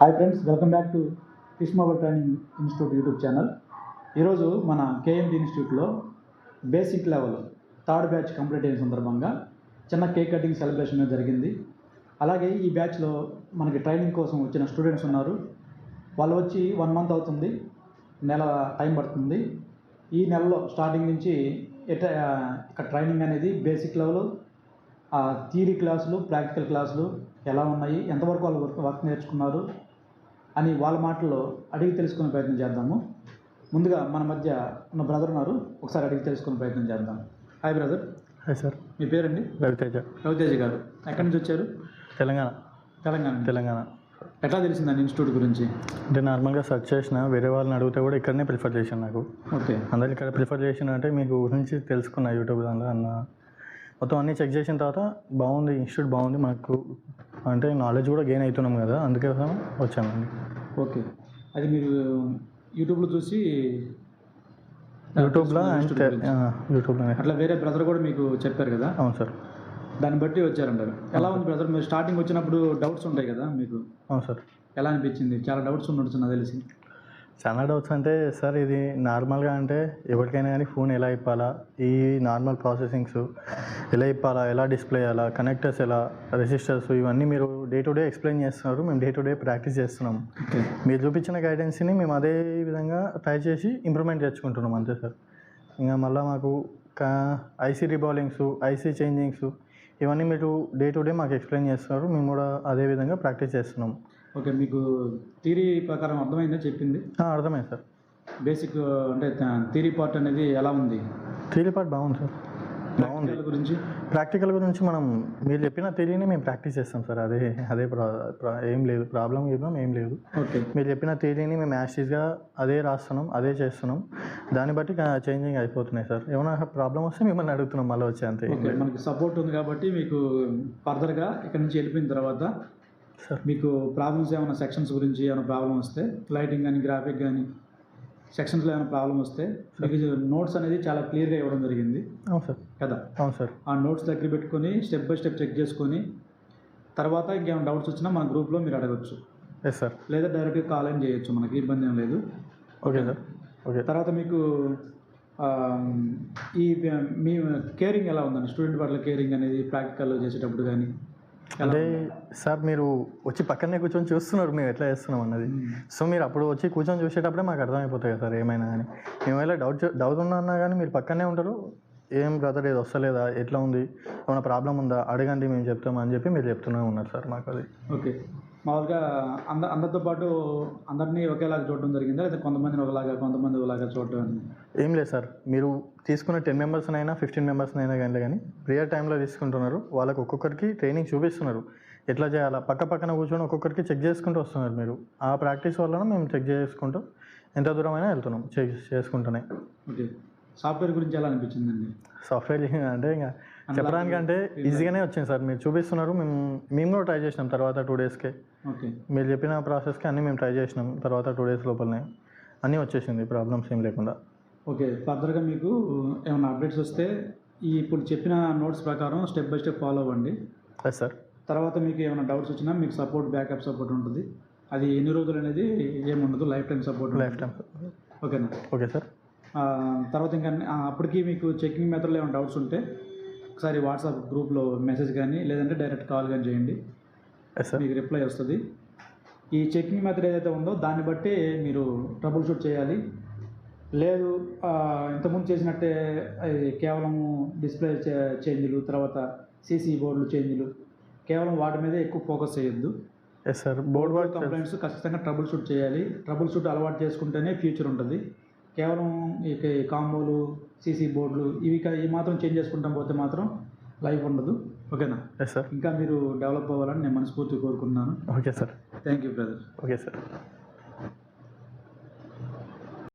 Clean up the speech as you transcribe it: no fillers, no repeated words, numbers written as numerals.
Hi friends, welcome back to fish mobile training institute YouTube channel. ఈరోజు మన KMD ఇన్స్టిట్యూట్లో basic level third batch complete అయిన సందర్భంగా చిన్న కేక్ కటింగ్ సెలబ్రేషన్ జరిగింది. అలాగే ఈ బ్యాచ్లో మనకి ట్రైనింగ్ కోసం వచ్చిన స్టూడెంట్స్ ఉన్నారు. వాళ్ళు వచ్చి 1 మంత్ అవుతుంది, నెల టైం పడుతుంది. ఈ నెలలో స్టార్టింగ్ నుంచి ఇక్కడ ట్రైనింగ్ అనేది బేసిక్ లెవెల్, థియరీ క్లాసులు, ప్రాక్టికల్ క్లాసులు ఎలా ఉన్నాయి, ఎంతవరకు వాళ్ళు వర్క్ నేర్చుకున్నారు అని వాళ్ళ మాటల్లో అడిగి తెలుసుకునే ప్రయత్నం చేద్దాము. ముందుగా మన మధ్య ఉన్న బ్రదర్ ఉన్నారు, ఒకసారి అడిగి తెలుసుకునే ప్రయత్నం చేద్దాం. Hi brother. Hi sir. మీ పేరండి? రవితేజ గారు. ఎక్కడి నుంచి వచ్చారు? తెలంగాణ. ఎట్లా తెలిసిందండి ఇన్స్టిట్యూట్ గురించి? అంటే నార్మల్గా సెర్చ్ చేసిన, వేరే వాళ్ళని అడిగితే కూడా ఇక్కడనే ప్రిఫర్ చేశాను. నాకు ఓకే, అందరు ఇక్కడ ప్రిఫర్ చేసిన అంటే మీకు గురించి తెలుసుకున్నా యూట్యూబ్ దాంట్లో అన్న మొత్తం అన్నీ చెక్ చేసిన తర్వాత బాగుంది, ఇన్స్టిట్యూట్ బాగుంది, మనకు అంటే నాలెడ్జ్ కూడా గెయిన్ అవుతున్నాం కదా, అందుకే వచ్చామండి. ఓకే, అది మీరు యూట్యూబ్లో చూసి యూట్యూబ్లో అట్లా వేరే బ్రదర్ కూడా మీకు చెప్పారు కదా? అవును సార్. దాన్ని బట్టి వచ్చారంటారు. ఎలా ఉంది బ్రదర్? మీరు స్టార్టింగ్ వచ్చినప్పుడు డౌట్స్ ఉంటాయి కదా మీకు? అవును సార్. ఎలా అనిపించింది? చాలా డౌట్స్ ఉండొచ్చు నాకు తెలిసి. చాలా డౌట్స్ అంటే సార్, ఇది నార్మల్గా అంటే ఎవరికైనా కానీ ఫోన్ ఎలా ఇప్పాలా, ఈ నార్మల్ ప్రాసెసింగ్స్ ఎలా ఇప్పాలా, ఎలా డిస్ప్లే చేయాలా, కనెక్టర్స్ ఎలా, రెసిస్టర్స్, ఇవన్నీ మీరు డే టు డే ఎక్స్ప్లెయిన్ చేస్తున్నారు. మేము డే టు డే ప్రాక్టీస్ చేస్తున్నాం. మీరు చూపించిన గైడెన్స్ని మేము అదే విధంగా ట్రై చేసి ఇంప్రూవ్మెంట్ తెచ్చుకుంటున్నాం అంతే సార్. ఇంకా మళ్ళీ మాకు ఐసీ రిబాలింగ్స్, ఐసీ చేంజింగ్స్, ఇవన్నీ మీరు డే టు డే మాకు ఎక్స్ప్లెయిన్ చేస్తున్నారు. మేము కూడా అదే విధంగా ప్రాక్టీస్ చేస్తున్నాం. ఓకే, మీకు థియరీ ప్రకారం అర్థమైందా చెప్పింది? అర్థమైంది సార్. బేసిక్ అంటే థియరీ పార్ట్ అనేది ఎలా ఉంది? థియరీ పార్ట్ బాగుంది సార్, బాగుంది. ప్రాక్టికల్ గురించి మనం మీరు చెప్పిన థియరీని మేము ప్రాక్టీస్ చేస్తాం సార్. అదే ఏం లేదు, ప్రాబ్లం ఏం లేదు. ఓకే, మీరు చెప్పిన థియరీని మేము యాక్టివ్గా అదే రాస్తున్నాం, అదే చేస్తున్నాం. దాన్ని బట్టి చేంజింగ్ అయిపోతున్నాయి సార్. ఏమైనా ప్రాబ్లం వస్తే మిమ్మల్ని అడుగుతున్నాం మళ్ళీ వచ్చి, అంతే. మనకి సపోర్ట్ ఉంది కాబట్టి మీకు ఫర్దర్గా ఇక్కడ నుంచి వెళ్ళిపోయిన తర్వాత సార్ మీకు ప్రాబ్లమ్స్ ఏమైనా సెక్షన్స్ గురించి ఏమైనా ప్రాబ్లం వస్తే, లైటింగ్ కానీ గ్రాఫిక్ కానీ సెక్షన్స్లో ఏమైనా ప్రాబ్లం వస్తే మీకు నోట్స్ అనేది చాలా క్లియర్గా ఇవ్వడం జరిగింది. అవును సార్. కదా? అవును సార్. ఆ నోట్స్ దగ్గర పెట్టుకొని స్టెప్ బై స్టెప్ చెక్ చేసుకొని తర్వాత ఇంకేమైనా డౌట్స్ వచ్చినా మన గ్రూప్లో మీరు అడగచ్చు. Yes sir. లేదా డైరెక్ట్గా కాల్ అయిన చేయొచ్చు, మనకి ఇబ్బంది ఏం లేదు. Okay sir. ఓకే. తర్వాత మీకు ఈ మీ కేరింగ్ ఎలా ఉందండి? స్టూడెంట్ పట్ల కేరింగ్ అనేది ప్రాక్టికల్లో చేసేటప్పుడు కానీ అంటే సార్, మీరు వచ్చి పక్కనే కూర్చొని చూస్తున్నారు మేము ఎట్లా చేస్తున్నాం అన్నది. సో మీరు అప్పుడు వచ్చి కూర్చొని చూసేటప్పుడే మాకు అర్థమైపోతాయి కదా సార్ ఏమైనా కానీ. మేము డౌట్ ఉన్నా కానీ మీరు పక్కనే ఉంటారు. ఏం బ్రదర్, ఏది వస్తలేదా, ఎట్లా ఉంది, ఏమైనా ప్రాబ్లం ఉందా అడగండి, మేము చెప్తామని అని చెప్పి మీరు చెప్తూనే ఉన్నారు సార్ మాకు. అది ఓకే. మామూలుగా అందరితో పాటు అందరినీ ఒకేలాగా చూడడం జరిగిందా, లేదా కొంతమందిని ఒకలాగా చూడడం? ఏం లేదు సార్, మీరు తీసుకున్న 10 మెంబర్స్నైనా 15 మెంబర్స్నైనా కానీ ప్రియర్ టైంలో తీసుకుంటున్నారు. వాళ్ళకి ఒక్కొక్కరికి ట్రైనింగ్ చూపిస్తున్నారు, ఎట్లా చేయాలా. పక్కన కూర్చొని ఒక్కొక్కరికి చెక్ చేసుకుంటూ వస్తున్నారు. మీరు ఆ ప్రాక్టీస్ వల్ల మేము చెక్ చేసుకుంటూ ఎంత దూరమైనా వెళ్తున్నాం, చెక్ చేసుకుంటూనే. ఓకే, సాఫ్ట్వేర్ గురించి ఎలా అనిపించిందండి? సాఫ్ట్వేర్ అంటే ఇంకా చెప్పడానికంటే ఈజీగానే వచ్చింది సార్. మీరు చూపిస్తున్నారు, మేము కూడా ట్రై చేసినాం తర్వాత 2 డేస్కే. ఓకే, మీరు చెప్పిన ప్రాసెస్కి అన్నీ మేము ట్రై చేసినాం. తర్వాత 2 డేస్ లోపలనే అన్నీ వచ్చేసింది, ప్రాబ్లమ్స్ ఏం లేకుండా. ఓకే, ఫర్దర్గా మీకు ఏమైనా అప్డేట్స్ వస్తే ఇప్పుడు చెప్పిన నోట్స్ ప్రకారం స్టెప్ బై స్టెప్ ఫాలో అవ్వండి. Yes sir. తర్వాత మీకు ఏమైనా డౌట్స్ వచ్చినా మీకు బ్యాకప్ సపోర్ట్ ఉంటుంది. అది ఎన్ని రోజులు అనేది ఏముండదు, లైఫ్ టైం సపోర్ట్. ఓకేనా? Okay sir. తర్వాత ఇంకా అప్పటికి మీకు చెకింగ్ మెథడ్లో ఏమైనా డౌట్స్ ఉంటే ఒకసారి వాట్సాప్ గ్రూప్లో మెసేజ్ కానీ లేదంటే డైరెక్ట్ కాల్ కానీ చేయండి, మీకు రిప్లై వస్తుంది. ఈ చెకింగ్ మెథడ్ ఏదైతే ఉందో దాన్ని బట్టి మీరు ట్రబుల్ షూట్ చేయాలి. లేదు ఇంతకుముందు చేసినట్టే కేవలము డిస్ప్లే చేంజ్లు, తర్వాత సీసీ బోర్డులు చేంజ్లు, కేవలం వాటి మీదే ఎక్కువ ఫోకస్ చేయొద్దు. Yes sir. Board work complaints ఖచ్చితంగా ట్రబుల్ షూట్ చేయాలి. ట్రబుల్ షూట్ అలవాటు చేసుకుంటేనే ఫ్యూచర్ ఉంటుంది. కేవలం ఈ కాంబోలు, సీసీ బోర్డులు ఈ మాత్రం చేంజ్ చేసుకుంటాం పోతే మాత్రం లైఫ్ ఉండదు. ఓకేనా? Yes sir. ఇంకా మీరు డెవలప్ అవ్వాలని నేను మనస్ఫూర్తిగా కోరుకుంటున్నాను. Okay sir. Thank you brother. Okay sir.